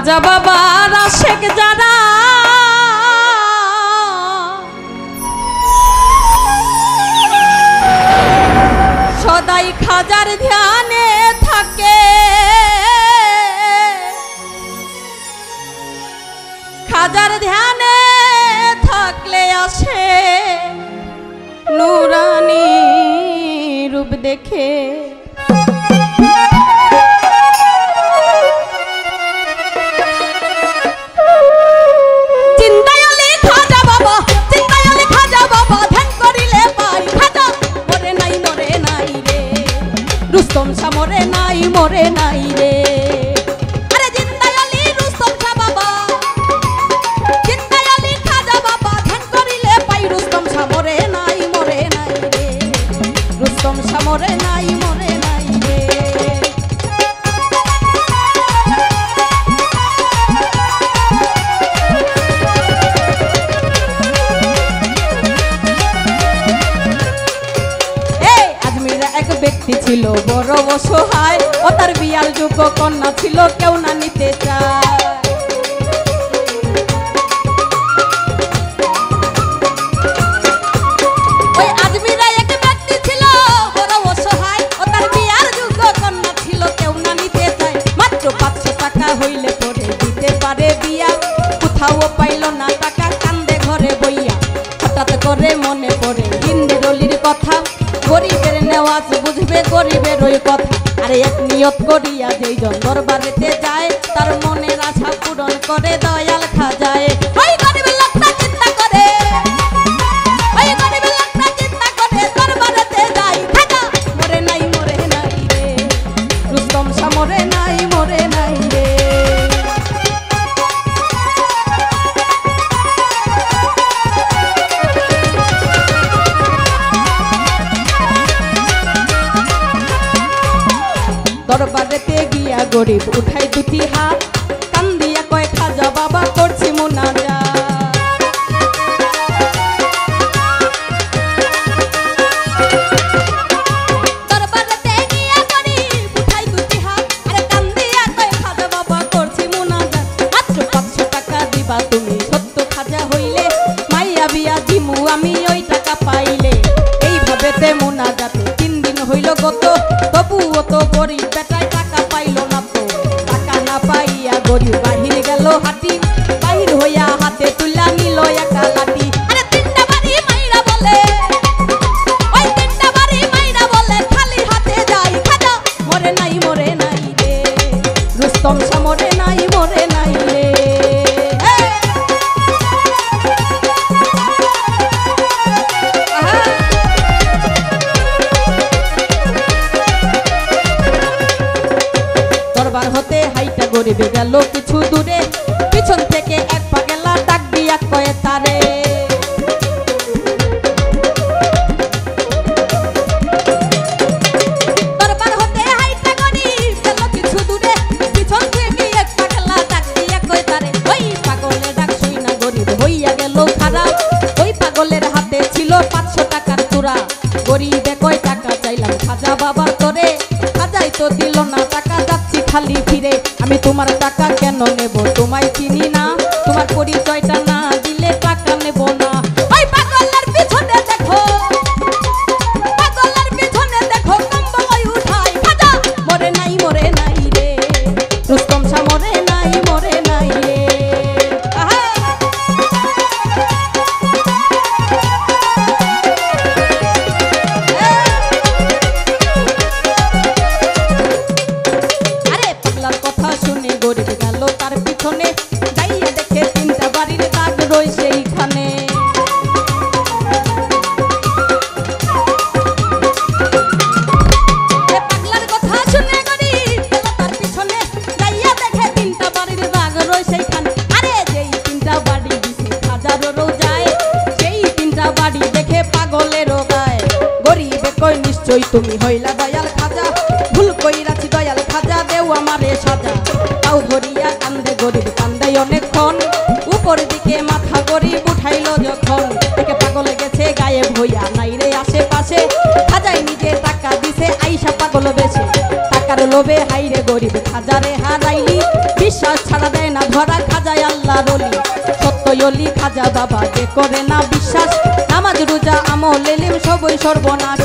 খাজা বাবার আশেক যারা সদাই খাজার ধ্যানে থাকে, খাজার ধ্যানে থাকলে আসে নুরানি রূপ দেখে। রুস্তম শাহ মরে নাই, মরে নাই রে। আরে জিন্দায় আলী রুস্তম শাহ বাবা, জিন্দায় আলী খাজা বাবা, ধ্যান করিলে পাই রুস্তম শাহ মরে নাই, মরে নাই রে। রুস্তম শাহ মরে নাই, মরে নাই রে। ব্যক্তি ছিল বড় অসহায়, ও তার বিয়ার যোগ্য কন্যা ছিল কেউ না নিতে চায়। ওই আজমিরা এক ব্যক্তি ছিল বড় অসহায়, ও তার বিয়ার যোগ্য কন্যা ছিল কেউ না নিতে চায়। মাত্র 500 টাকা হইলে পরে দিতে পারে বিয়া, কোথাও পাইল না টাকা কান্দে ঘরে বইয়া। হঠাৎ করে মনে পড়ে হিন্দের অলির কথা, গরিবের নেওয়াজ বুঝবে গরিবের ওই কথা। আরে এক নিয়ত করিয়া যেই জন দরবারেতে যায়, তার মনের আশা পূরণ করে দয়াল খাজায়। ওই গরিবের লোকটা চিন্তা করে, ওই গরিবের লোকটা চিন্তা করে দরবারেতে যায়। খাজা মরে নাই, মরে নাই রে। রুস্তম শাহ মরে নাই, মরে নাই রে। দরবারেতে গিয়া গরিব উঠাই দুটি হাত, কান্দিয়া কয় খাজা বাবা করছি মুনাজাত। দরবারেতে গিয়া গরিব উঠাই দুটি হাত, আরে কান্দিয়া কয় খাজা বাবা করছি মুনাজাত। মাত্র 500 টাকা দিবা তুমি সত্য খাজা হইলে, মাইয়া বিয়া দিমু আমি ওই টাকা পাইলে। এইভাবেতে মুনাজাতে 3 দিন হইল গত, তবুও তো গরিব বেটায় টাকা পাইল না তো। টাকা না পাইয়া গরিব বাহির গেল হাতি, বাহির হইয়া হাতে তুলা নিল একা লাঠি। আরে 3টা বাড়ি মাইরা বলে, ওই 3টা বাড়ি মাইরা বলে খালি হাতে যাই। খাজা মরে নাই, মরে নাই রে। রুস্তম শাহ মরে নাই, মরে নাই রে। দরবার হতে হাইটা গরিবে গেল কিছু দূরে, পিছন থেকে এক পাগলা ডাক দিয়া কয়ে তারে। দরবার হতে হাইটা গরিব গেল কিছু দূরে, পিছন থেকে এক পাগলা ডাক দিয়া কয়ে তারে। ওই পাগলের ডাক শুই না গরিব হইয়া গেল খারাপ, ওই পাগলের হাতে ছিল 500 টাকার চূড়া। গরিবে কয় টাকা চাইলাম খাজা বাবার তোরে, খাজাই তো দিল না টাকা, যাচ্ছি খালি ফিরে। আমি তোমার টাকা কেন নেব, তোমায় চিনি না, তোমার পরিচয়টা না দিলে টাকা নেব না। ওই পাগলের পিছনে দেখো, পাগলের পিছনে দেখো কম্বল উঠাই। খাজা মরে নাই, মরে নাই রে। রুস্তম শাহ মরে নাই, মরে নাই রে। শুনে গরিব গেল তার পিছনে, যাইয়া দেখে 3টা বাড়ির দাগ রয়েছে এইখানে। পাগলার কথা শুনে গরিব গেল তার পিছনে, যাইয়া দেখে 3টা বাড়ির দাগ রয়েছে এইখানে। আরে যেই 3টা বাড়ি দিছে খাজারও যায়, সেই 3টা বাড়ি দেখে পাগলেরও গায়। গরিবে কই নিশ্চয় তুমি হইলা দয়াল খাজা, ভুল কইরাছি দয়াল খাজা, দেও আমারে সাজা। তাও ধরিয়া কান্দে গরিব, কান্দে অনেকক্ষণ, উপর দিকে মাথা গরিব উঠাইল যখন। থেকে পাগলে গেছে গায়েব হইয়া নাই রে আশেপাশে, খাজাই নিজে টাকা দিছে আইসা পাগল বেশে। টাকার লোভে হাইরে গরিব খাজারে হারাইলি, 20 বিশ্বাস ছাড়া দেয় না ধরা খাজায় আল্লাহর ওলি সত্যই ওলি খাজা বাবা যে করে না বিশ্বাস নামাজ রোজা আমল এলিম সবই সর্বনাশ